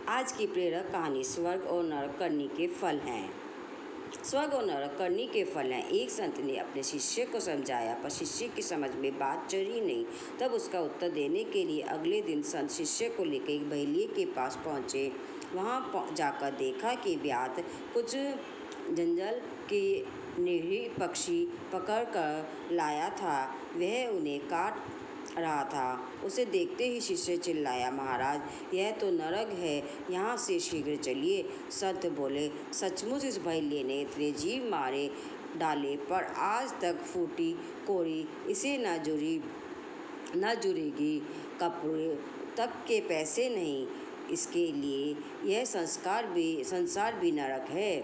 आज की प्रेरक कहानी स्वर्ग और नरक करनी के फल हैं। स्वर्ग और नरक करनी के फल हैं। एक संत ने अपने शिष्य को समझाया, पर शिष्य की समझ में बात चढ़ी नहीं। तब उसका उत्तर देने के लिए अगले दिन संत शिष्य को लेकर एक बहेलिए के पास पहुँचे। वहाँ जाकर देखा कि व्याध कुछ जंगल के निरीह पक्षी पकड़ कर लाया था। वह उन्हें काट रहा था। उसे देखते ही शिष्य चिल्लाया, महाराज, यह तो नरक है, यहाँ से शीघ्र चलिए। संत बोले, सचमुच इस बहेलिए ने इतने जीव मारे डाले, पर आज तक फूटी कोरी इसे न जुड़ेगी। कपड़े तक के पैसे नहीं। इसके लिए यह संसार भी नरक है,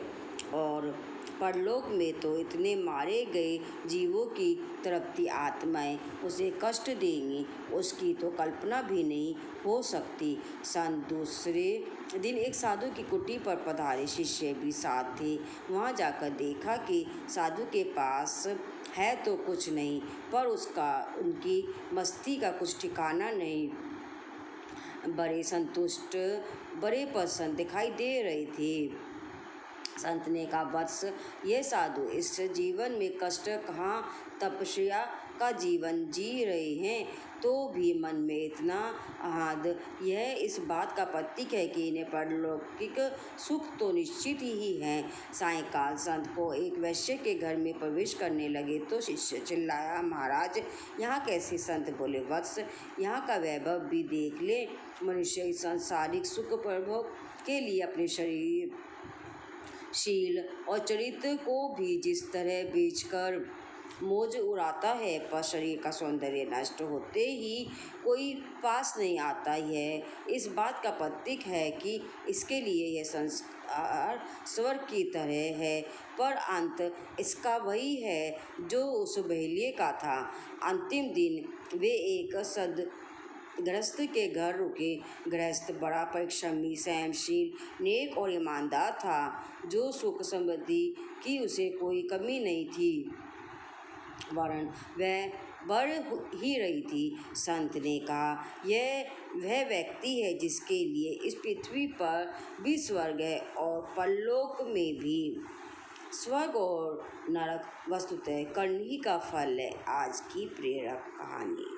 और परलोक में तो इतने मारे गए जीवों की तड़पती आत्माएं उसे कष्ट देंगी, उसकी तो कल्पना भी नहीं हो सकती। संत दूसरे दिन एक साधु की कुटी पर पधारे। शिष्य भी साथ थे। वहां जाकर देखा कि साधु के पास है तो कुछ नहीं, पर उनकी मस्ती का कुछ ठिकाना नहीं। बड़े संतुष्ट, बड़े प्रसन्न दिखाई दे रहे थे। संत ने कहा, वत्स, ये साधु इस जीवन में कष्ट कहाँ, तपस्या का जीवन जी रहे हैं, तो भी मन में इतना आहत। यह इस बात का प्रतीक है कि इन्हें परलौकिक सुख तो निश्चित ही है। सायंकाल संत को एक वैश्य के घर में प्रवेश करने लगे तो शिष्य चिल्लाया, महाराज, यहाँ कैसे? संत बोले, वत्स, यहाँ का वैभव भी देख ले। मनुष्य इस सांसारिक सुख प्रभोग के लिए अपने शरीर, शील और चरित्र को भी जिस तरह बेचकर मौज उड़ाता है, पर शरीर का सौंदर्य नष्ट होते ही कोई पास नहीं आता। यह इस बात का प्रतीक है कि इसके लिए यह संसार स्वर्ग की तरह है, पर अंत इसका वही है जो उस बहेलिए का था। अंतिम दिन वे एक गृहस्थ के घर रुके। गृहस्थ बड़ा परिश्रमी, सहनशील, नेक और ईमानदार था, जो सुख समृद्धि की उसे कोई कमी नहीं थी, वरन वह बढ़ ही रही थी। संत ने कहा, यह वह व्यक्ति है जिसके लिए इस पृथ्वी पर भी स्वर्ग है और परलोक में भी। स्वर्ग और नरक वस्तुतः करनी का फल है। आज की प्रेरक कहानी।